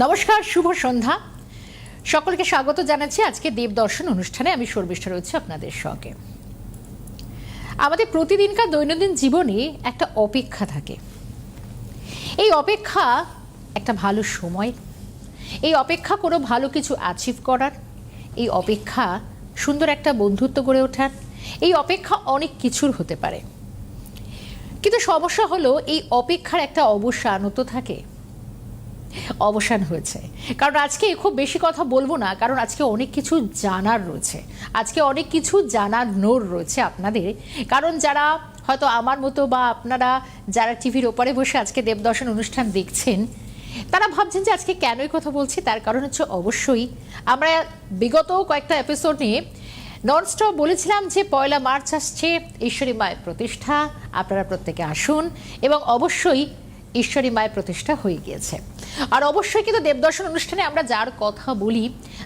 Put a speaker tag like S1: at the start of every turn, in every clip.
S1: নমস্কার, শুভ সন্ধ্যা। সকলকে স্বাগত জানাচ্ছি আজকে দেবদর্শন অনুষ্ঠানে। আমি শর্মিষ্ঠা রয়েছি আপনাদের সঙ্গে। আমাদের প্রতিদিনকার দৈনন্দিন জীবনে একটা অপেক্ষা থাকে। এই অপেক্ষা একটা ভালো সময়, এই অপেক্ষা কোনো ভালো কিছু অ্যাচিভ করার, এই অপেক্ষা সুন্দর একটা বন্ধুত্ব গড়ে ওঠার, এই অপেক্ষা অনেক কিছুর হতে পারে। কিন্তু সমস্যা হলো এই অপেক্ষার একটা অবসানও তো থাকে। অবসান হয়েছে, কারণ আজকে খুব বেশি কথা বলবো না, কারণ আজকে অনেক কিছু জানার রয়েছে, আজকে অনেক কিছু জানানোর রয়েছে আপনাদের। কারণ যারা হয়তো আমার মতো বা আপনারা যারা টিভির ওপারে বসে আজকে দেবদর্শন অনুষ্ঠান দেখছেন, তারা ভাবছেন যে আজকে কেন এই কথা বলছি। তার কারণ হচ্ছে অবশ্যই আমরা বিগত কয়েকটা এপিসোড নিয়ে ননস্টপ বলেছিলাম যে 1 মার্চ আসছে, ঈশ্বরী মায়ের প্রতিষ্ঠা, আপনারা প্রত্যেকে আসুন। এবং অবশ্যই ঈশ্বরী মায়ের প্রতিষ্ঠা হয়ে গিয়েছে। আর অবশ্যই কিন্তু দেবদর্শন অনুষ্ঠানে আমরা যার কথা বলি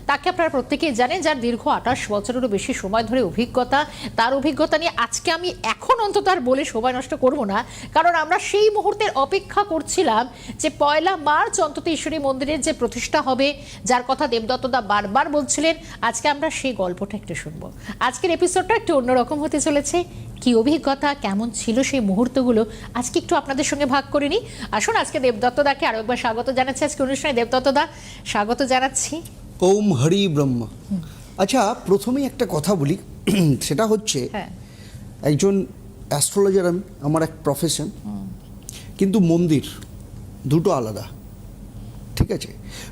S1: তাকে আপনারা প্রত্যেকেই জানেন, যার দীর্ঘ 28 বছরেরও বেশি সময় ধরে অভিজ্ঞতা। তার অভিজ্ঞতা নিয়ে আজকে আমি এখন অন্তত আর বলে সময় নষ্ট করব না, কারণ আমরা সেই মুহূর্তের অপেক্ষা করছিলাম যে 1 মার্চ অন্তত ঈশ্বরী মন্দিরের যে প্রতিষ্ঠা হবে, যার কথা দেবদত্তদা বারবার বলছিলেন। আজকে আমরা সেই গল্পটা একটু শুনবো। আজকের এপিসোডটা একটু অন্যরকম হতে চলেছে। কি অভিজ্ঞতা, কেমন ছিল সেই মুহূর্তগুলো আজকে একটু আপনাদের সঙ্গে ভাগ করে নিই। আসুন, আজকে দেবদত্তদাকে আরো একবার স্বাগত জানাচ্ছি আজকে অনুষ্ঠানে। দেবদত্তদা, স্বাগত জানাচ্ছি।
S2: ওম হরি ব্রহ্ম। আচ্ছা, প্রথমেই একটা কথা বলি, সেটা হচ্ছে একজন অ্যাস্ট্রোলজার আমি, আমার এক প্রফেশন, কিন্তু মন্দির দুটো আলাদা, ঠিক আছে?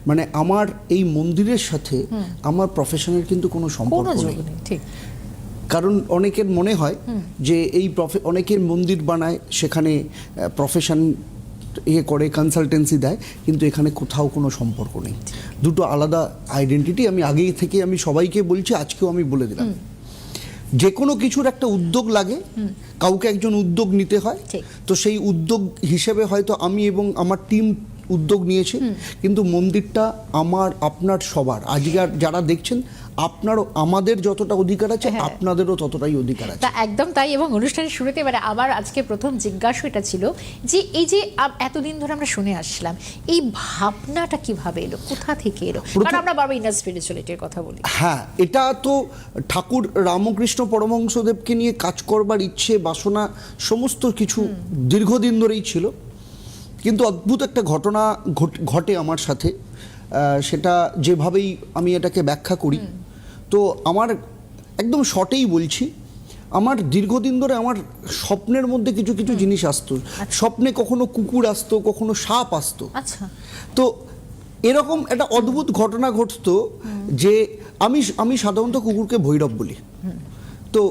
S2: মানে আমার এই মন্দিরের সাথে আমার প্রফেশনের কিন্তু কোনো সম্পর্ক নেই।
S1: ঠিক।
S2: কারণ অনেকের মনে হয় যে এই অনেকের মন্দির বানায়, সেখানে প্রফেশন করে, কনসালটেন্সি দেয়, কিন্তু এখানে কোথাও কোনো সম্পর্ক নেই। দুটো আলাদা আইডেন্টিটি। আমি আগেই থেকে আমি সবাইকে বলছি, আজকেও আমি বলে দিলাম, যে কোনো কিছুর একটা উদ্যোগ লাগে, কাউকে একজন উদ্যোগ নিতে হয়। তো সেই উদ্যোগ হিসেবে হয়তো আমি এবং আমার টিম উদ্যোগ নিয়েছি, কিন্তু মন্দিরটা আমার, আপনার, সবার। আজকে যারা দেখছেন, আপনারও আমাদের যতটা অধিকার আছে, আপনাদেরও ততটাই অধিকার আছে।
S1: তা একদম তাই। এবং অনুষ্ঠানের শুরুতে মানে আমার আজকে প্রথম জিজ্ঞাসা এটা ছিল যে এই যে এতদিন ধরে আমরা শুনে আসলাম, এই ভাবনাটা কিভাবে এলো, কোথা থেকে এলো? কারণ আমরা বারবার ইনার স্পিরিচুয়ালিটির কথা বলি।
S2: হ্যাঁ, এটা তো ঠাকুর রামকৃষ্ণ পরমহংসদেবকে নিয়ে কাজ করবার ইচ্ছে, বাসনা সমস্ত কিছু দীর্ঘদিন ধরেই ছিল। কিন্তু অদ্ভুত একটা ঘটনা ঘটে আমার সাথে। সেটা যেভাবেই আমি এটাকে ব্যাখ্যা করি, তো আমার একদম শর্টেই বলছি, আমার দীর্ঘদিন ধরে আমার স্বপ্নের মধ্যে কিছু কিছু জিনিস আসতো। স্বপ্নে কখনো কুকুর আসতো, কখনো সাপ আসতো। তো এরকম একটা অদ্ভুত ঘটনা ঘটতো যে আমি সাধারণত কুকুরকে ভৈরব বলি। তো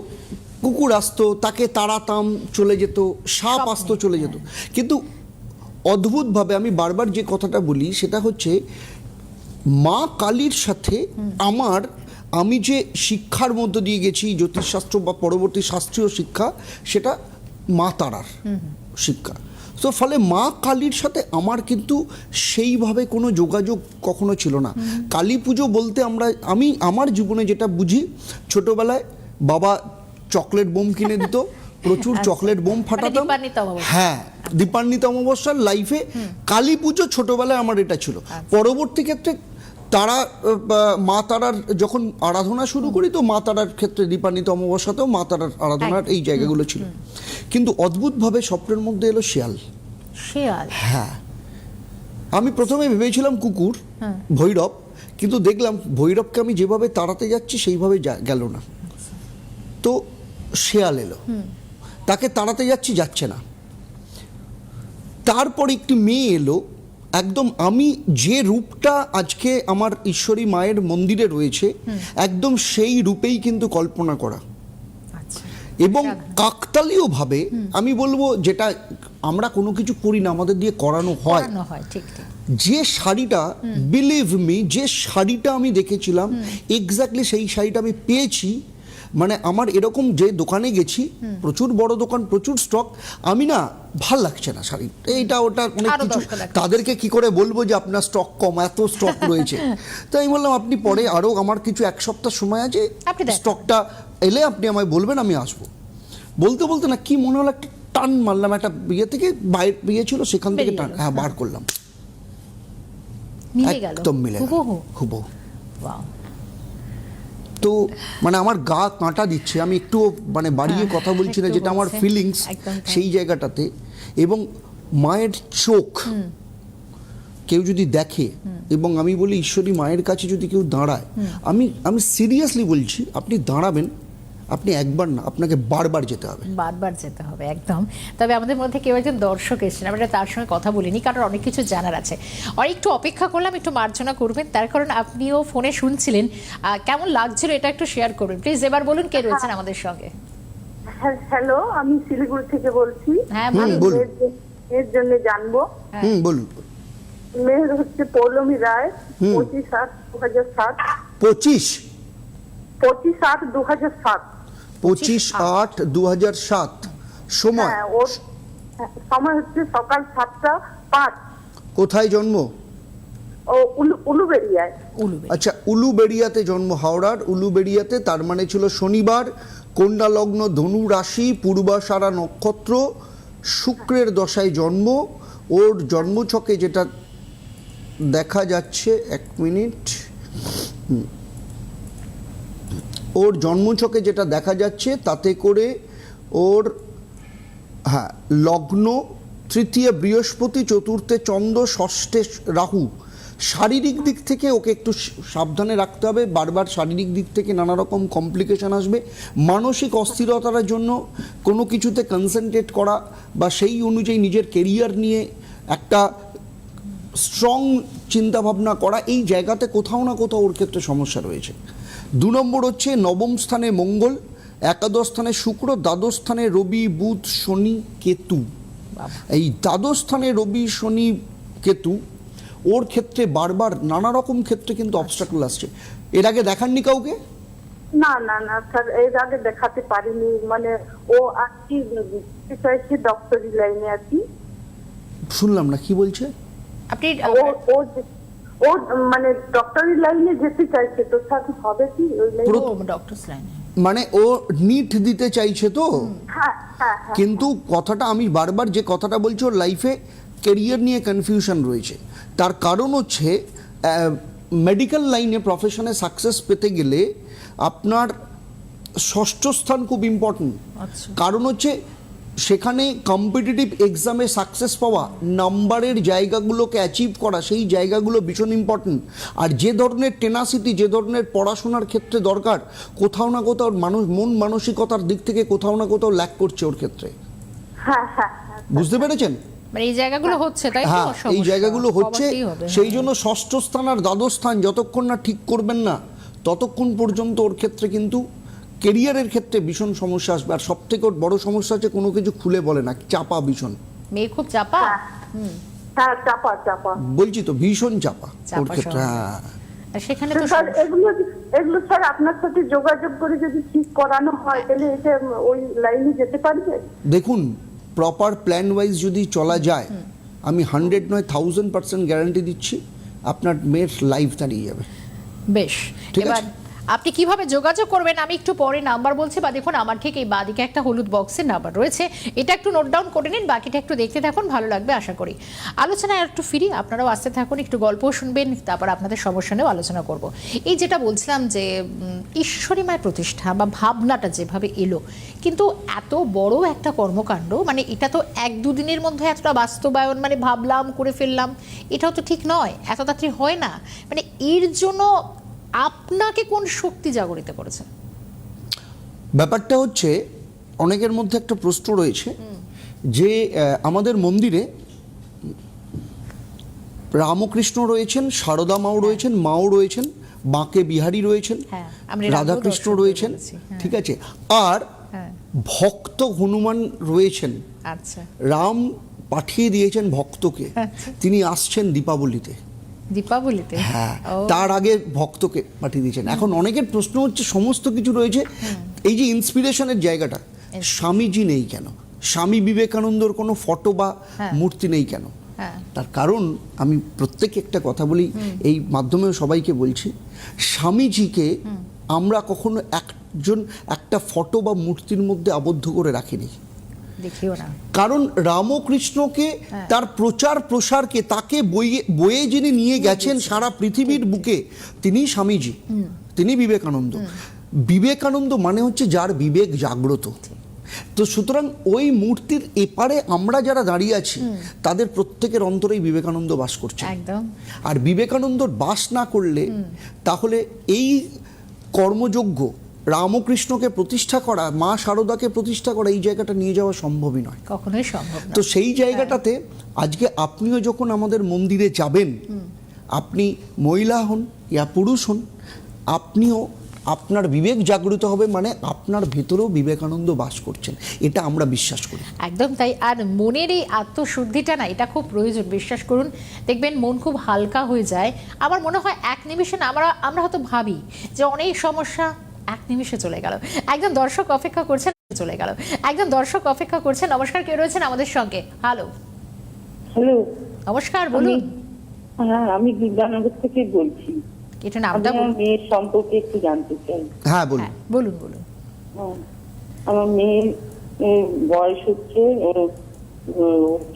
S2: কুকুর আসতো, তাকে তাড়াতাম, চলে যেত, সাপ আসতো, চলে যেত। কিন্তু অদ্ভুতভাবে আমি বারবার যে কথাটা বলি সেটা হচ্ছে, মা কালীর সাথে আমি যে শিক্ষার মধ্য দিয়ে গেছি, জ্যোতিষশাস্ত্র বা পরবর্তী শাস্ত্রীয় শিক্ষা, সেটা মা তারার শিক্ষা। তো ফলে মা কালীর সাথে আমার কিন্তু সেইভাবে কোনো যোগাযোগ কখনো ছিল না। কালী পুজো বলতে আমি আমার জীবনে যেটা বুঝি, ছোটবেলায় বাবা চকলেট বোম কিনে দিত, প্রচুর চকলেট বোম ফাটাতাম। হ্যাঁ, দীপান্বিতা অমাবস্যার লাইফে কালী পুজো ছোটবেলায় আমার এটা ছিল। পরবর্তী ক্ষেত্রে মা তারার যখন আরাধনা শুরু করি, তো মা তারার ক্ষেত্রে দীপান্বিতা অমাবস্যাতেও মা তারার আরাধনার এই জায়গাগুলো ছিল। কিন্তু অদ্ভুতভাবে স্বপ্নের মধ্যে এলো শিয়াল। হ্যাঁ, আমি প্রথমে ভেবেছিলাম কুকুর, ভৈরব, কিন্তু দেখলাম ভৈরবকে আমি যেভাবে তাড়াতে যাচ্ছি সেইভাবে গেল না। তো শিয়াল এলো, তাকে তাড়াতে যাচ্ছে না। তারপর একটি মেয়ে এলো, একদম আমি যে রূপটা আজকে আমার ঈশ্বরী মায়ের মন্দিরে রয়েছে, একদম সেই রূপেই কিন্তু কল্পনা করা। এবং কাকতালীয়ভাবে আমি বলবো, যেটা আমরা কোনো কিছু করি না, আমাদের দিয়ে করানো হয়। যে শাড়িটা, বিলিভ মি, যে শাড়িটা আমি দেখেছিলাম, এক্স্যাক্টলি সেই শাড়িটা আমি পেয়েছি। মানে আমার এরকম যে দোকানে গেছি, প্রচুর বড় দোকান, প্রচুর স্টক, আমি না ভাল লাগছে না শাড়ি, এইটা ওটা অনেক কিছু। তাদেরকে কি করে বলবো যে আপনার স্টক কম, এত স্টক রয়েছে? তো আমি বললাম, আপনি পরে আরও, আমার কিছু 1 সপ্তাহ সময় আছে, স্টকটা এলে আপনি আমায় বলবেন, আমি আসবো। বলতে বলতে না কি মনে হলো, একটা টান মারলাম, একটা বিয়ে থেকে বাইরে বিয়ে ছিল, সেখান থেকে টান, হ্যাঁ, বার করলাম।
S1: মিলে গেল,
S2: একদম মিলে গেল,
S1: হুবহু।
S2: হুবহু।
S1: Wow!
S2: তো মানে আমার গা কাঁটা দিচ্ছে, আমি একটু মানে বাড়িয়ে কথা বলছি না,
S1: একটু
S2: যেটা আমার
S1: বলছে,
S2: ফিলিংস
S1: একদম তাই।
S2: সেই জায়গাটাতে। এবং মায়ের চোখ কেউ যদি দেখে, এবং আমি বলি ঈশ্বরী মায়ের কাছে যদি কেউ দাঁড়ায়, আমি সিরিয়াসলি বলছি, আপনি দাঁড়াবেন, আপনি একবার না, আপনাকে বারবার যেতে হবে।
S1: বারবার যেতে হবে, একদম। তবে আমাদের মধ্যে কেউ একজন দর্শক এসেছেন, আমরা তার সঙ্গে কথা বলিনি, কারণ অনেক কিছু জানার আছে। আর একটু অপেক্ষা করলাম, একটু মার্জনা করবেন, তার কারণ আপনিও ফোনে শুনছিলেন। কেমন লাগছিল এটা একটু শেয়ার করবেন প্লিজ। এবার বলুন কে রয়েছেন আমাদের সঙ্গে।
S3: হ্যালো, আমি শিলিগুড়ি থেকে বলছি।
S1: হ্যাঁ,
S2: হুম,
S1: বলুন।
S2: বলুন।
S3: এর জন্য জানবো।
S2: বলুন।
S3: মেয়ের হচ্ছে পৌলমী রায়, 25/8/2007।
S2: 25
S3: 25/8/2007।
S2: 25/8/2007। সময়?
S3: হ্যাঁ, ওর সময় হচ্ছে সকাল 7টা 5।
S2: কোথায় জন্ম?
S3: ও উলুবেড়িয়ায়।
S1: উলুবে।
S2: আচ্ছা, উলুবেড়িয়াতে জন্ম, হাওড়ার উলুবেড়িয়াতে। তার মানে ছিল শনিবার, কন্যা লগ্ন, ধনু রাশি, পূর্বাষাঢ়া নক্ষত্র, শুক্রের দশায় জন্ম। ওর জন্মছকে যেটা দেখা যাচ্ছে, এক মিনিট, ওর জন্মছকে যেটা দেখা যাচ্ছে তাতে করে ওর, হ্যাঁ, লগ্ন তৃতীয় বৃহস্পতি, চতুর্থে চন্দ্র, ষষ্ঠে রাহু। শারীরিক দিক থেকে ওকে একটু সাবধানে রাখতে হবে, বারবার শারীরিক দিক থেকে নানা রকম কমপ্লিকেশন আসবে। মানসিক অস্থিরতার জন্য কোনো কিছুতে কনসেন্ট্রেট করা বা সেই অনুযায়ী নিজের কেরিয়ার নিয়ে একটা স্ট্রং চিন্তাভাবনা করা, এই জায়গাতে কোথাও না কোথাও ওর ক্ষেত্রে সমস্যা রয়েছে। 2 নম্বর হচ্ছে নবম স্থানে মঙ্গল, একাদশ স্থানে শুক্র, দ্বাদশ স্থানে রবি, বুধ, শনি, কেতু। এই দ্বাদশ স্থানে রবি, শনি, কেতু ওর ক্ষেত্রে বারবার নানা রকম ক্ষেত্রে কিন্তু অবস্ট্রাকল আসছে। এর আগে দেখাননি কাউকে?
S3: না না না স্যার, এর আগে দেখাতে পারিনি। মানে ও আর কি চাইছে, ডক্টরি লাইনে আর কি।
S2: শুনলাম না, কি বলছে?
S1: আপনি
S3: ও ও ও মানে ডক্টরি লাইনে যেতে চাইছে, তো স্যার হবে কি ওই লাইনে?
S1: ডক্টর লাইনে,
S2: মানে ও নিট দিতে চাইছে তো।
S3: হ্যাঁ হ্যাঁ হ্যাঁ।
S2: কিন্তু কথাটা আমি বারবার যে কথাটা বলছি, ওর লাইফে কেরিয়ার নিয়ে কনফিউশন রয়েছে। তার কারণ হচ্ছে মেডিকেল লাইনে প্রফেশনে সাকসেস পেতে গেলে আপনার ষষ্ঠ স্থান খুব ইম্পর্টেন্ট।
S1: আচ্ছা।
S2: কারণ হচ্ছে সেখানে কম্পিটিটিভ এক্সামে সাকসেস পাওয়া, নাম্বারের জায়গাগুলোকে অ্যাচিভ করা, সেই জায়গাগুলো ভীষণ ইম্পর্টেন্ট। আর যে ধরনের টেনাসিটি, যে ধরনের পড়াশোনার ক্ষেত্রে দরকার, কোথাও না কোথাও মানুষ মন মানসিকতার দিক থেকে কোথাও না কোথাও ল্যাক করছে ওর ক্ষেত্রে।
S3: হ্যাঁ হ্যাঁ হ্যাঁ।
S2: বুঝতে পেরেছেন?
S1: মানে এই জায়গাগুলো হচ্ছে, তাই তো?
S2: হ্যাঁ, এই
S1: সমস্যা
S2: জায়গাগুলো হচ্ছে।
S1: হওয়াতেই হবে।
S2: সেই জন্য ষষ্ঠ স্থান আর দ্বাদশ স্থান যতক্ষণ না ঠিক করবেন না, ততক্ষণ পর্যন্ত ওর ক্ষেত্রে কিন্তু কেরিয়ারের ক্ষেত্রে ভীষণ সমস্যা আসবে। আর সব থেকে ওর বড় সমস্যা হচ্ছে কোনো কিছু খুলে বলে না, চাপা ভীষণ।
S1: মেয়ে খুব চাপা।
S3: হ্যাঁ, চাপা চাপা।
S2: বলছি তো, ভীষণ চাপা ওর
S1: চাপা
S2: ক্ষেত্রে।
S1: স্বভাব।
S2: হ্যাঁ,
S1: আর সেখানে তো
S3: স্যার এগুলো স্যার আপনার সাথে যোগাযোগ করে যদি ঠিক করানো হয়, তাহলে এটা ওই লাইনে যেতে পারবে?
S2: দেখুন, প্রপার প্ল্যান ওয়াইজ যদি চলা যায়, আমি 100 নয় 1000% গ্যারান্টি দিচ্ছি আপনার মেয়ের লাইফ দাঁড়িয়ে যাবে।
S1: বেশ।
S2: ঠিক
S1: এবার
S2: আছে।
S1: আপনি কিভাবে যোগাযোগ করবেন আমি একটু পরে নাম্বার বলছি, বা দেখুন আমার ঠিক এই বাদিকে একটা হলুদ বক্সের নাম্বার রয়েছে, এটা একটু নোট ডাউন করে নিন, বাকিটা একটু দেখতে থাকুন, ভালো লাগবে আশা করি। আলোচনায় একটু ফিরি, আপনারাও আসতে থাকুন, একটু গল্পও শুনবেন, তারপর আপনাদের সমস্যা নিয়েও আলোচনা করব। এই যেটা বলছিলাম যে ঈশ্বরীময় প্রতিষ্ঠা বা ভাবনাটা যেভাবে এলো, কিন্তু এত বড় একটা কর্মকাণ্ড, মানে এটা তো 1-2 দিনের মধ্যে এতটা বাস্তবায়ন, মানে ভাবলাম করে ফেললাম, এটাও তো ঠিক নয়, এত তাড়াতাড়ি হয় না। মানে এর জন্য আপনাকে কোন শক্তি জাগরিত করেছে?
S2: ব্যাপারটা হচ্ছে, অনেকের মধ্যে একটা প্রশ্ন রয়েছে যে আমাদের মন্দিরে রামকৃষ্ণ রয়েছেন, সারদা মাও রয়েছেন, মাও রয়েছেন, বাঁকে বিহারী রয়েছেন,
S1: হ্যাঁ, আমরা
S2: রাধাকৃষ্ণ
S1: দর্শন
S2: রয়েছেন,
S1: করেছি, হ্যাঁ।
S2: ঠিক আছে। আর
S1: হ্যাঁ।
S2: ভক্ত হনুমান রয়েছেন।
S1: আচ্ছা।
S2: রাম পাঠিয়ে দিয়েছেন ভক্তকে,
S1: আচ্ছা।
S2: তিনি আসছেন দীপাবলিতে।
S1: দীপাবলিতে?
S2: হ্যাঁ,
S1: ও।
S2: তার আগে ভক্তকে পাঠিয়ে দিয়েছেন। এখন অনেকের প্রশ্ন হচ্ছে, সমস্ত কিছু রয়েছে, এই যে ইন্সপিরেশনের জায়গাটা, স্বামীজি নেই কেন? স্বামী বিবেকানন্দর কোনো ফটো বা
S1: হ্যাঁ।
S2: মূর্তি নেই কেন?
S1: হ্যাঁ।
S2: তার কারণ আমি প্রত্যেকে একটা কথা বলি, এই মাধ্যমেও সবাইকে বলছি, স্বামীজিকে আমরা কখনো একটা ফটো বা মূর্তির মধ্যে আবদ্ধ করে রাখিনি।
S1: দেখিও না।
S2: কারণ রামকৃষ্ণকে তার প্রচার প্রসারকে তাকে বয়ে বয়ে যিনি নিয়ে গেছেন সারা পৃথিবীর বুকে, তিনি স্বামীজি, তিনি বিবেকানন্দ। বিবেকানন্দ মানে হচ্ছে যার বিবেক জাগ্রত। তো সুতরাং ওই মূর্তির এপারে আমরা যারা দাঁড়িয়ে আছি তাদের প্রত্যেকের অন্তরেই বিবেকানন্দ বাস করছে।
S1: একদম।
S2: আর বিবেকানন্দর বাস না করলে তাহলে এই কর্মযোগ্য রামকৃষ্ণকে প্রতিষ্ঠা করা, মা শারদাকে প্রতিষ্ঠা করা, এই জায়গাটা নিয়ে যাওয়া সম্ভবই নয়,
S1: কখনোই সম্ভব না।
S2: তো সেই জায়গাটাতে আজকে আপনিও যখন আমাদের মন্দিরে যাবেন, আপনি মহিলা হন ইয়া পুরুষ হন, আপনিও আপনার বিবেক জাগ্রত হবে, মানে আপনার ভেতরেও বিবেকানন্দ বাস করছেন, এটা আমরা বিশ্বাস করি।
S1: একদম তাই। আর মনের এই আত্মশুদ্ধিটা না, এটা খুব প্রয়োজন, বিশ্বাস করুন। দেখবেন মন খুব হালকা হয়ে যায়। আমার মনে হয় এক নিমিষে না, আমরা হয়তো ভাবি যে অনেক সমস্যা এক নিমিষে চলে গেল। একজন দর্শক অপেক্ষা করছেন, চলে গেল। একজন দর্শক অপেক্ষা করছেন। নমস্কার, কে রয়েছেন আমাদের সঙ্গে? হ্যালো।
S4: হ্যালো,
S1: নমস্কার, বলুন।
S4: হ্যাঁ, আমি বিদ্যানগর থেকে বলছি।
S1: এটা নামটা
S4: আমার
S1: বলুন।
S4: মেয়ের সম্পর্কে একটু জানতে চাই।
S2: হ্যাঁ বলুন।
S1: হ্যাঁ, বলুন বলুন।
S4: হ্যাঁ, আমার মেয়ের বয়স হচ্ছে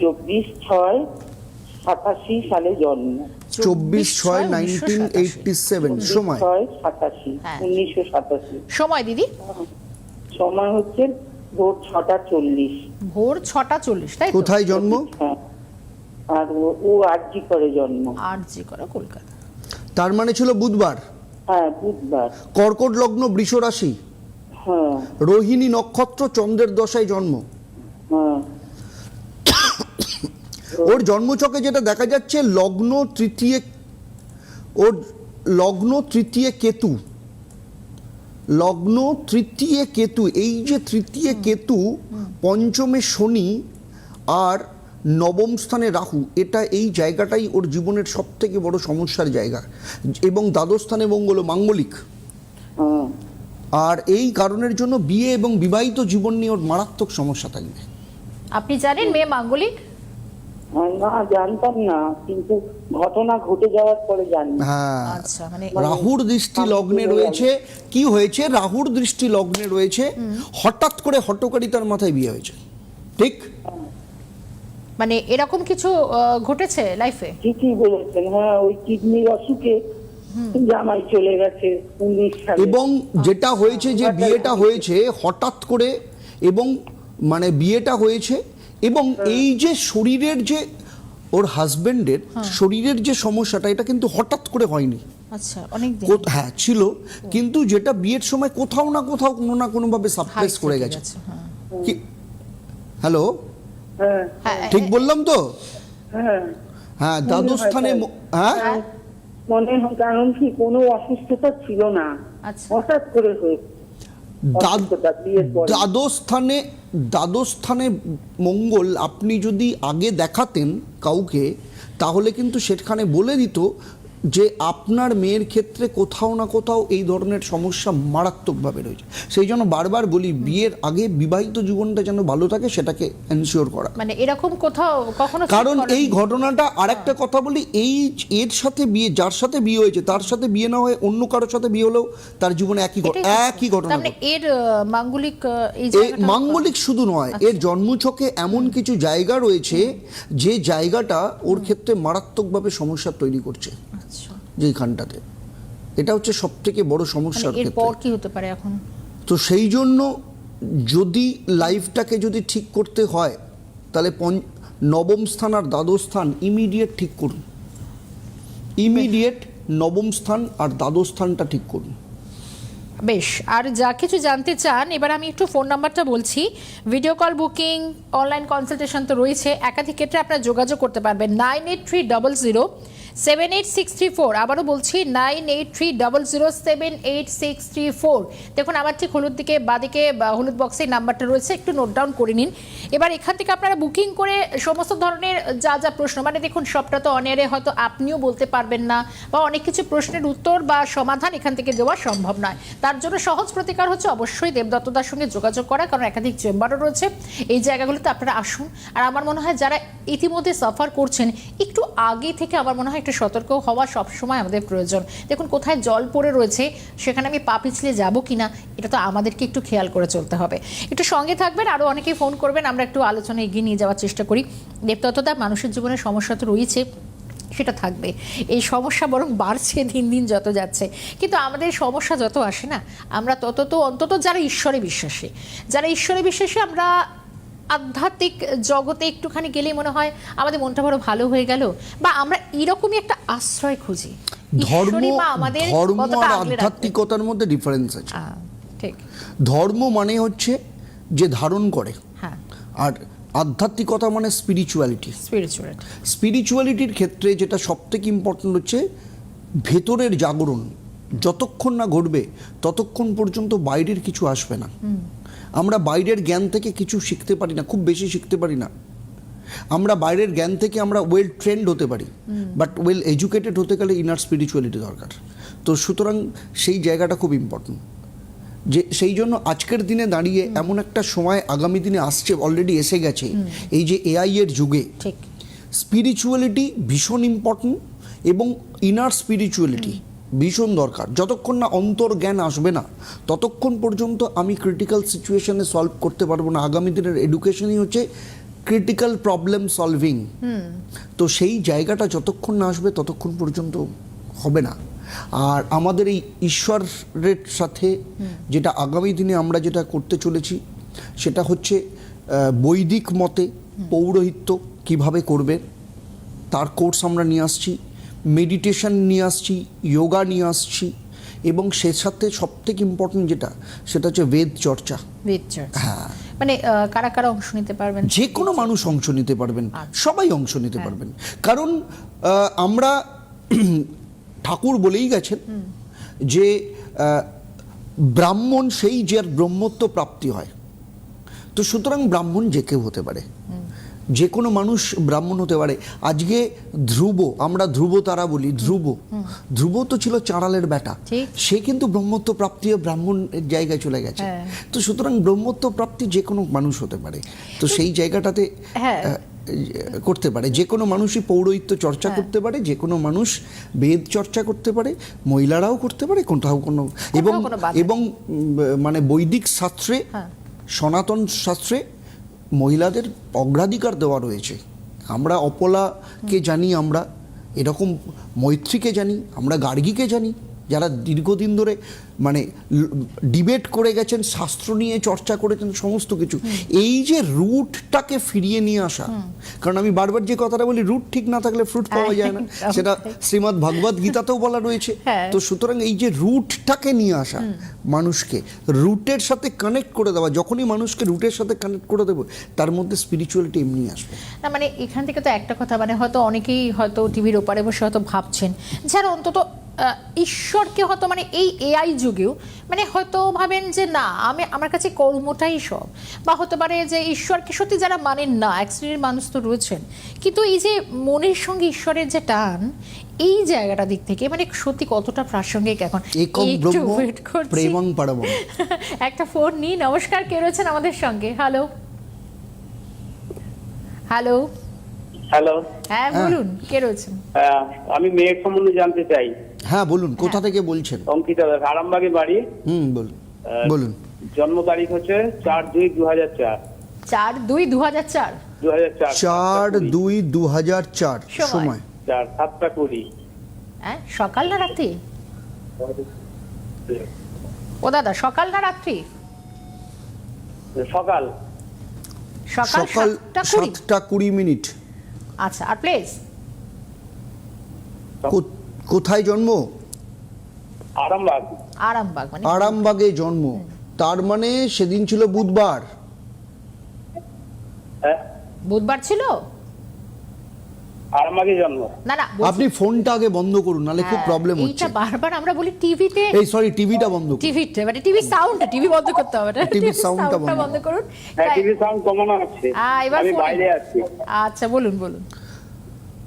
S4: 24/6/87 সালে জন্ম।
S2: 24/6/1987 সময়
S4: 24/6/87
S1: হ্যাঁ।
S4: 1987।
S1: সময় দিদি?
S4: সময় হচ্ছে ভোর 6:40।
S1: ভোর 6:40, তাই তো?
S2: কোথায় জন্ম?
S4: হ্যাঁ, আর ও আরজি করে জন্ম।
S1: আরজি করা, কলকাতা।
S2: তার মানে ছিল বুধবার।
S4: হ্যাঁ, বুধবার।
S2: কর্কট লগ্ন, বৃষ রাশি,
S4: হ্যাঁ
S2: রোহিণী নক্ষত্র, চন্দ্রের দশায় জন্ম।
S4: হ্যাঁ।
S2: ওর জন্মছকে যেটা দেখা যাচ্ছে, লগ্ন তৃতীয়, ওর লগ্ন তৃতীয় কেতু, লগ্ন তৃতীয় কেতু, এই যে তৃতীয় কেতু, পঞ্চমে শনি আর নবম স্থানে রাহু, এটা এই জায়গাটাই ওর জীবনের সব থেকে বড় সমস্যার জায়গা। এবং দ্বাদশ স্থানে মঙ্গল, মাঙ্গলিক।
S4: হ্যাঁ।
S2: আর এই কারণের জন্য বিয়ে এবং বিবাহিত জীবন নিয়ে ওর মারাত্মক সমস্যা থাকবে।
S1: আপনি জানেন মেয়ে মাঙ্গলিক?
S4: না, জানতাম না, কিন্তু ঘটনা ঘটে যাওয়ার পরে জানি।
S2: হ্যাঁ,
S1: আচ্ছা, মানে
S2: রাহুর দৃষ্টি লগ্নে রয়েছে। কি হয়েছে, রাহুর দৃষ্টি লগ্নে রয়েছে, হঠাৎ করে হটকারিতার মাথায় বিয়ে হয়েছে, ঠিক?
S1: মানে এরকম কিছু ঘটেছে লাইফে?
S4: ঠিকই বলেছেন। হ্যাঁ, ওই কিডনির অসুখে জামাই চলে গেছে 19 সালে।
S2: এবং যেটা হয়েছে যে বিয়েটা হয়েছে হঠাৎ করে, এবং মানে বিয়েটা হয়েছে, এবং এই যে শরীরের যে ওর হাজবেন্ডের শরীরের যে সমস্যাটা, এটা কিন্তু হঠাৎ করে হয়নি।
S1: আচ্ছা, অনেক দিন।
S2: হ্যাঁ ছিল, কিন্তু যেটা বিয়ের সময় কোথাও না কোথাও কোনো না কোনোভাবে সাপ্রেস করে গেছে।
S1: হ্যাঁ।
S2: কি, হ্যালো,
S4: হ্যাঁ
S1: হ্যাঁ,
S2: ঠিক বললাম তো?
S4: হ্যাঁ।
S2: হ্যাঁ, দ্বাদশ স্থানে হ্যাঁ,
S4: মনে হয়, কারণ কি কোনো অসুস্থতা ছিল না,
S1: আচ্ছা।
S4: হঠাৎ করে হয়েছে অসুস্থতা বিয়ের পরে।
S2: দ্বাদশ স্থানে মঙ্গল আপনি যদি আগে দেখাতেন কাউকে, তাহলে কিন্তু সেখানে বলে দিত যে আপনার মেয়ের ক্ষেত্রে কোথাও না কোথাও এই ধরনের সমস্যা মারাত্মকভাবে রয়েছে। সেই জন্য বারবার বলি, বিয়ের আগে বিবাহিত জীবনটা যেন ভালো থাকে, সেটাকে এনশিওর করা।
S1: মানে এরকম কোথাও কখনো ঠিক
S2: কারণ
S1: করেননি?
S2: এই ঘটনাটা, আরেকটা কথা বলি, এই এর সাথে বিয়ে, যার সাথে বিয়ে হয়েছে তার সাথে বিয়ে না হয়ে অন্য কারোর সাথে বিয়ে হলেও তার জীবনে একই ঘটনা
S1: তার মানে এর মাঙ্গলিক এই
S2: এই
S1: জায়গাটা-
S2: মাঙ্গলিক শুধু নয়, এর জন্মছকে এমন কিছু জায়গা রয়েছে যে জায়গাটা ওর ক্ষেত্রে মারাত্মকভাবে সমস্যা তৈরি করছে,
S1: আচ্ছা,
S2: যেইখানটাতে। এটা হচ্ছে সব থেকে বড় সমস্যার
S1: মানে এর
S2: ক্ষেত্রে।
S1: পর কি হতে পারে এখন?
S2: তো সেই জন্য যদি লাইফটাকে যদি ঠিক করতে হয়, তাহলে নবম স্থান আর দ্বাদশ স্থান ইমিডিয়েট ঠিক করুন। ইমিডিয়েট নবম স্থান আর দ্বাদশ স্থানটা ঠিক করুন।
S1: বেশ, আর যা কিছু জানতে চান, এবার আমি একটু ফোন নাম্বারটা বলছি। Video call booking, online consultation তো রয়েছে, একাধিক ক্ষেত্রে আপনারা যোগাযোগ করতে পারবেন। 9830078634, আবারও বলছি 9830078634। দেখুন আমার ঠিক হলুদ দিকে বাদিকে হলুদ বক্সে নাম্বারটা রয়েছে, একটু নোট ডাউন করে নিন। এবার এখান থেকে আপনারা বুকিং করে সমস্ত ধরনের যা যা প্রশ্ন, মানে দেখুন সবটা তো অনেয়ারে হয়তো আপনিও বলতে পারবেন না, বা অনেক কিছু প্রশ্নের উত্তর বা সমাধান এখান থেকে দেওয়া সম্ভব নয়। তার জন্য সহজ প্রতিকার হচ্ছে অবশ্যই দেবদত্তদার সঙ্গে যোগাযোগ করা, কারণ একাধিক চেম্বারও রয়েছে এই জায়গাগুলোতে, আপনারা আসুন। আর আমার মনে হয় যারা ইতিমধ্যে সাফার করছেন, একটু আগে থেকে আমার মনে হয় একটু সতর্ক হওয়া সবসময় আমাদের প্রয়োজন। দেখুন কোথায় জল পড়ে রয়েছে সেখানে আমি পা পিছলে যাবো কিনা এটা তো আমাদেরকে একটু খেয়াল করে চলতে হবে। একটু সঙ্গে থাকবেন, আরও অনেকেই ফোন করবেন, আমরা একটু আলোচনা এগিয়ে নিয়ে যাওয়ার চেষ্টা করি। দেবদত্তদা, মানুষের জীবনে সমস্যা তো রয়েছে, সেটা থাকবে, এই সমস্যা বরং বাড়ছে দিন দিন যত যাচ্ছে। কিন্তু আমাদের সমস্যা যত আসে না, আমরা তত তো অন্তত যারা ঈশ্বরে বিশ্বাসী আমরা আধ্যাত্মিক জগতে একটুখানি গেলেই মনে হয় আমাদের মনটা বড় ভালো হয়ে গেল, বা আমরা এরকমই একটা আশ্রয় খুঁজি।
S2: ধর্ম
S1: আমাদের
S2: ধর্ম
S1: কতটা
S2: আর
S1: আগলে রাখবে।
S2: আধ্যাত্মিকতার মধ্যে ডিফারেন্স আছে।
S1: ঠিক।
S2: ধর্ম মানে হচ্ছে যে ধারণ করে,
S1: হ্যাঁ,
S2: আর আধ্যাত্মিকতা মানে স্পিরিচুয়ালিটির ক্ষেত্রে যেটা সবথেকে ইম্পর্টেন্ট হচ্ছে ভেতরের জাগরণ। যতক্ষণ না ঘটবে ততক্ষণ পর্যন্ত বাইরের কিছু আসবে না। আমরা বাইরের জ্ঞান থেকে কিছু শিখতে পারি না, খুব বেশি শিখতে পারি না। আমরা বাইরের জ্ঞান থেকে আমরা ওয়েল ট্রেন্ড হতে পারি, বাট ওয়েল এডুকেটেড হতে গেলে ইনার স্পিরিচুয়ালিটি দরকার। তো সুতরাং সেই জায়গাটা খুব ইম্পর্টেন্ট। যে সেই জন্য আজকের দিনে দাঁড়িয়ে এমন একটা সময় আগামী দিনে আসছে, অলরেডি এসে গেছে, এই যে এআই এর যুগে স্পিরিচুয়ালিটি ভীষণ ইম্পর্টেন্ট এবং ইনার স্পিরিচুয়ালিটি ভীষণ দরকার। যতক্ষণ না অন্তর্জ্ঞান আসবে না ততক্ষণ পর্যন্ত আমি ক্রিটিক্যাল সিচুয়েশনে সলভ করতে পারবো না। আগামী দিনের এডুকেশনই হচ্ছে ক্রিটিক্যাল প্রবলেম সলভিং। তো সেই জায়গাটা যতক্ষণ না আসবে ততক্ষণ পর্যন্ত হবে না। আর আমাদের এই ঈশ্বরের সাথে যেটা আগামী দিনে আমরা যেটা করতে চলেছি সেটা হচ্ছে বৈদিক মতে পৌরোহিত্য কিভাবে করবে তার কোর্স আমরা নিয়ে আসছি, মেডিটেশন নিয়ে আসছি, যোগা নিয়ে আসছি, এবং সে সাথে সবথেকে ইম্পর্টেন্ট যেটা সেটা হচ্ছে বেদ চর্চা।
S1: হ্যাঁ, মানে কারা কারা অংশ নিতে পারবেন?
S2: যে কোনো মানুষ অংশ নিতে পারবেন, সবাই অংশ নিতে পারবেন। কারণ আমরা ঠাকুর বলেই গেছেন যে ব্রাহ্মণ সেই যার ব্রহ্মত্ব প্রাপ্তি হয়। তো সুতরাং ব্রাহ্মণ যে কেউ হতে পারে, যে কোনো মানুষ ব্রাহ্মণ হতে পারে। আজকে ধ্রুব, আমরা ধ্রুব তারা বলি, ধ্রুব তো ছিল চাঁড়ালের বেটা, সে কিন্তু ব্রহ্মত্ব প্রাপ্তি ব্রাহ্মণ জায়গায় চলে গেছে। তো সুতরাং ব্রহ্মত্ব প্রাপ্তি যে কোনো মানুষ হতে পারে। তো সেই জায়গাটাতে করতে পারে, যে কোনো মানুষই পৌরোহিত্য চর্চা করতে পারে, যে কোনো মানুষ বেদ চর্চা করতে পারে, মহিলারাও করতে পারে কোথাও কোনো, এবং মানে বৈদিক শাস্ত্রে, সনাতন শাস্ত্রে মহিলাদের অগ্রাধিকার দেওয়া রয়েছে। আমরা অপলাকে জানি, আমরা এরকম মৈত্রীকে জানি, আমরা গার্গীকে জানি, যারা দীর্ঘদিন ধরে মানে ডিবেট করে গেছেন, শাস্ত্র নিয়ে চর্চা করেছেন, সমস্ত কিছু। এই যে রুটটাকে ফিরিয়ে নিয়ে আসা, কারণ আমি বারবার যে কথাটা বলি, রুট ঠিক না থাকলে ফ্রুট পাওয়া যায় না, সেটা শ্রীমদ্ ভগবদ গীতাতেও বলা রয়েছে। তো সুতরাং এই যে রুটটাকে নিয়ে আসা, মানুষকে রুটের সাথে কানেক্ট করে দেওয়া, যখনই মানুষকে রুটের সাথে কানেক্ট করে দেবো তার মধ্যে স্পিরিচুয়ালিটি এমনি আসবে
S1: না। মানে এখান থেকে তো একটা কথা, মানে হয়তো অনেকেই হয়তো টিভির ওপারে বসে হয়তো ভাবছেন যারা অন্তত ঈশ্বরকে হয়তো মানে এই এআই যুগেও মানে হয়তো ভাবেন যে না, আমার কাছে কর্মটাই সব, বা হতে পারে যে ঈশ্বরকে সত্যি যারা মানেন না, এক শ্রেণীর মানুষ তো রয়েছেন, কিন্তু এই যে মনের সঙ্গে ঈশ্বরের যে টান, এই জায়গাটা দিক থেকে মানে সত্যি কতটা প্রাসঙ্গিক এখন। একটা ফোন নিই। নমস্কার, কে রয়েছেন আমাদের সঙ্গে? হ্যালো হ্যালো
S5: হ্যালো,
S1: হ্যাঁ বলুন, কে রয়েছেন?
S5: আমি মেয়ের সম্বন্ধে জানতে চাই।
S2: হ্যাঁ বলুন, কোথা থেকে বলছেন?
S5: অঙ্কিতা দাস, আরামবাগে বাড়ি।
S2: বলুন।
S5: জন্ম তারিখ হচ্ছে 4/2/2004।
S1: 4/2/2004।
S2: 4/2/2004। সময়
S5: 7:20।
S1: হ্যাঁ, সকাল না রাত্রি? ও দাদা, সকাল না রাত্রি?
S5: সকাল।
S2: সকাল 7:20।
S1: আচ্ছা, আর প্লেস?
S2: কোথায় জন্ম?
S5: আরামবাগ।
S1: আরামবাগ, মানে
S2: আরামবাগে জন্ম। তার মানে সেদিন ছিল বুধবার।
S1: বুধবার ছিল?
S5: আরামবাগে জন্ম।
S1: না না,
S2: আপনি ফোনটা আগে বন্ধ করুন, নালে খুব প্রবলেম হচ্ছে।
S1: এইটা বারবার আমরা বলি টিভিতে,
S2: এই সরি, টিভিটা বন্ধ করুন।
S1: টিভিতে মানে টিভি সাউন্ড, টিভি বন্ধ করতে হবে না,
S2: টিভি সাউন্ডটা
S1: বন্ধ করুন।
S5: হ্যাঁ, টিভি সাউন্ড কমানো আছে, আমি বাইরে আছি।
S1: আচ্ছা, বলুন বলুন।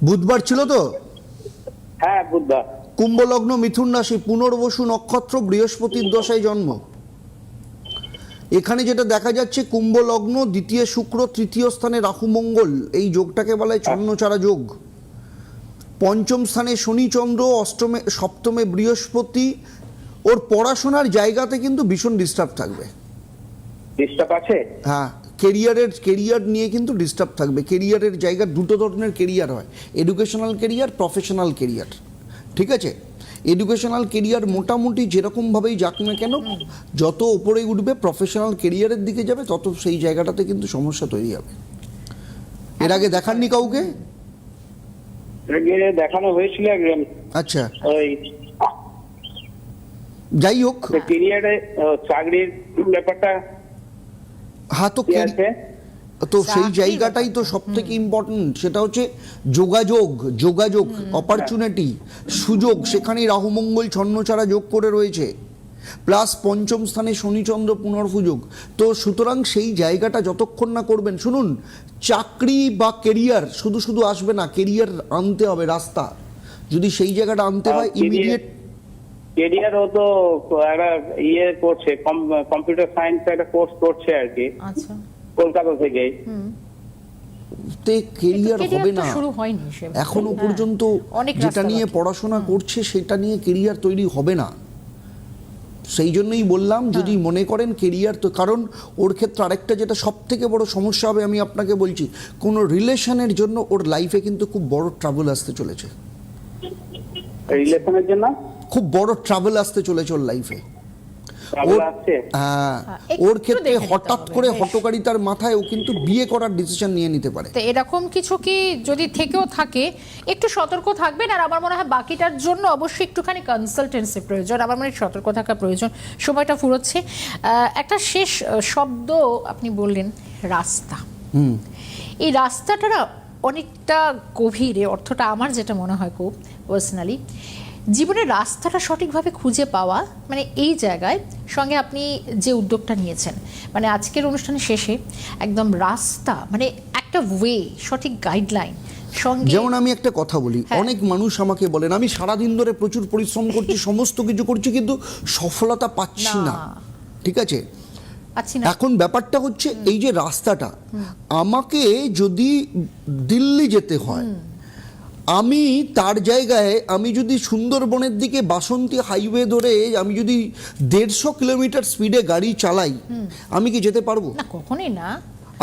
S2: বুধবার ছিল তো?
S5: হ্যাঁ, বুধবার।
S2: কুম্ভ লগ্ন, মিথুন রাশি, পুনর্বসু নক্ষত্র, বৃহস্পতির দশায় জন্ম। এখানে যেটা দেখা যাচ্ছে, কুম্ভ লগ্ন, দ্বিতীয় শুক্র, তৃতীয় স্থানে রাহু মঙ্গল, এই যোগটাকে বলা হয় ছন্নচারা যোগ। পঞ্চম স্থানে শনি চন্দ্র, অষ্টমে সপ্তমে বৃহস্পতি, ওর পড়াশোনার জায়গাতে কিন্তু ভীষণ ডিস্টার্ব থাকবে।
S5: ডিস্টার্ব আছে?
S2: হ্যাঁ, কেরিয়ার নিয়ে কিন্তু ডিস্টার্ব থাকবে। কেরিয়ারের জায়গা দুটো ধরনের কেরিয়ার হয়, এডুকেশনাল কেরিয়ার, প্রফেশনাল কেরিয়ার। ঠিক আছে, এডুকেশনাল কেরিয়ার মোটামুটি যেরকমভাবেই যাক না কেন, যত ওপরে উঠবে প্রফেশনাল কেরিয়ারের দিকে যাবে, তত সেই জায়গাটাতে কিন্তু সমস্যা তৈরি হবে। এর আগে দেখাননি কাউকে?
S5: দেখানো হয়েছিল একজন।
S2: আচ্ছা,
S5: ওই
S2: যাই হোক,
S5: কেরিয়ারে চাকরির ব্যাপারটা
S2: হ্যাঁ, তো
S5: কি আছে?
S2: তো সেই জায়গাটাই তো সব থেকে ইম্পর্টেন্ট, সেটা হচ্ছে যোগাযোগ, অপরচুনিটি, সুযোগ। সেখানেই রাহু মঙ্গল ছন্নছাড়া যোগ করে রয়েছে, প্লাস পঞ্চম স্থানে শনিচন্দ্র পুনর্ভুযোগ। তো সুতরাং সেই জায়গাটা যতক্ষণ না করবেন, শুনুন, চাকরি বা কেরিয়ার শুধু শুধু আসবে না, কেরিয়ার আনতে হবে রাস্তা। যদি সেই জায়গাটা আনতে হয় ইমিডিয়েট
S5: কেরিয়ারও তো একটা করছে, কম্পিউটার সায়েন্স একটা কোর্স করছে আর কি,
S1: আচ্ছা,
S5: কলকাতা থেকে।
S2: কেরিয়ার হবে না
S1: শুরু হয়নি
S2: এখনো পর্যন্ত।
S1: অনেক
S2: যেটা
S1: রাস্তা
S2: নিয়ে
S1: বাকি।
S2: পড়াশোনা করছে সেটা নিয়ে কেরিয়ার তৈরি হবে না। সেই জন্যই বললাম, যদি মনে করেন কেরিয়ার, তো কারণ ওর ক্ষেত্রে আরেকটা যেটা সব থেকে বড় সমস্যা হবে, আমি আপনাকে বলছি, কোনো রিলেশনের জন্য ওর লাইফে কিন্তু খুব বড় ট্রাবল আসতে চলেছে।
S5: রিলেশনের জন্য
S2: খুব বড় ট্রাবল আসতে চলেছে ওর লাইফে।
S5: ট্রাবল আসছে?
S2: ওর
S1: একটু
S2: ক্ষেত্রে
S1: দেখে নিতে
S2: হঠাৎ
S1: হবে,
S2: করে
S1: বেশ।
S2: হটকারিতার মাথায় ও কিন্তু বিয়ে করার ডিসিশন নিয়ে নিতে পারে।
S1: তো এরকম কিছু কি যদি থেকেও থাকে, একটু সতর্ক থাকবেন। আর আমার মনে হয় বাকিটার জন্য অবশ্যই একটুখানি কনসালটেন্সি প্রয়োজন, আমার মনে হয় সতর্ক থাকা প্রয়োজন। সময়টা ফুরোচ্ছে, একটা শেষ শব্দ আপনি বললেন, রাস্তা। এই রাস্তাটা না অনেকটা গভীরে, অর্থটা আমার যেটা মনে হয় খুব পার্সোনালি, জীবনের রাস্তাটা সঠিকভাবে খুঁজে পাওয়া, মানে এই জায়গায় সঙ্গে আপনি যে উদ্যোগটা নিয়েছেন, মানে আজকের অনুষ্ঠানের শেষে একদম রাস্তা, মানে একটা ওয়ে, সঠিক গাইডলাইন সঙ্গে।
S2: যেমন আমি একটা কথা বলি,
S1: হ্যাঁ।
S2: অনেক মানুষ আমাকে বলেন, আমি সারাদিন ধরে প্রচুর পরিশ্রম করছি, সমস্ত কিছু করছি, কিন্তু সফলতা পাচ্ছি না। ঠিক আছে,
S1: পাচ্ছি না।
S2: এখন ব্যাপারটা হচ্ছে এই যে রাস্তাটা, আমাকে যদি দিল্লি যেতে হয়, আমি তার জায়গায় আমি যদি সুন্দরবনের দিকে বাসন্তী হাইওয়ে ধরে আমি যদি 150 কিলোমিটার স্পিডে গাড়ি চালাই, আমি কি যেতে পারবো?
S1: না, কখনোই না।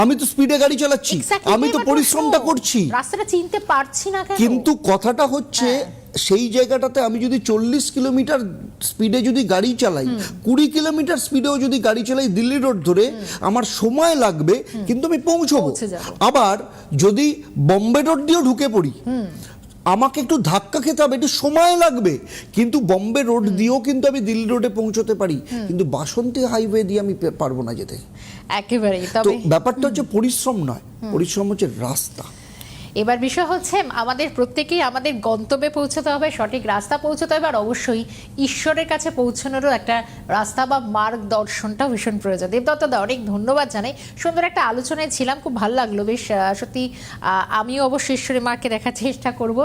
S2: আমি তো স্পিডে গাড়ি চালাচ্ছি,
S1: Exactly,
S2: আমি তো
S1: এবার
S2: পরিশ্রমটা
S1: প্রশ্ন,
S2: করছি,
S1: রাস্তাটা চিনতে পারছি না কেন?
S2: কিন্তু কথাটা হচ্ছে সেই জায়গাটাতে আমি যদি 40 কিলোমিটার স্পিডে যদি গাড়ি চালাই, 20 কিলোমিটার স্পিডেও যদি গাড়ি চালাই দিল্লি রোড ধরে, আমার সময় লাগবে কিন্তু আমি পৌঁছবো।
S1: পৌঁছে যাবো।
S2: আবার যদি বম্বে রোড দিয়েও ঢুকে পড়ি, আমাকে একটু ধাক্কা খেতে হবে, একটু সময় লাগবে, কিন্তু বম্বে রোড দিয়েও কিন্তু আমি দিল্লি রোডে পৌঁছতে পারি, কিন্তু বাসন্তী হাইওয়ে দিয়ে আমি পারবো না যেতে।
S1: একেবারেই।
S2: তো
S1: তবে
S2: ব্যাপারটা হচ্ছে পরিশ্রম নয়, পরিশ্রম হচ্ছে রাস্তা।
S1: এবার বিষয় হচ্ছে আমাদের প্রত্যেকেই আমাদের গন্তব্যে পৌঁছতে হবে, সঠিক রাস্তা পৌঁছতে হবে, আর অবশ্যই ঈশ্বরের কাছে পৌঁছানোরও একটা রাস্তা বা মার্গদর্শনটা ভীষণ প্রয়োজন। দেবদত্ত দা, অনেক ধন্যবাদ জানাই, সুন্দর একটা আলোচনায় ছিলাম, খুব ভালো লাগলো। বেশ সত্যি আমিও অবশ্যই ঈশ্বরের মাকে দেখার চেষ্টা করব,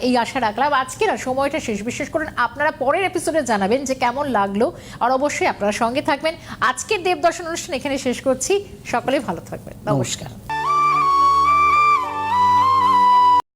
S1: এই আশা রাখলাম। আজকে না সময়টা শেষ, বিশেষ করে আপনারা পরের এপিসোডে জানাবেন যে কেমন লাগলো, আর অবশ্যই আপনারা সঙ্গে থাকবেন। আজকের দেবদর্শন অনুষ্ঠান এখানে শেষ করছি, সকলে ভালো থাকবেন, নমস্কার।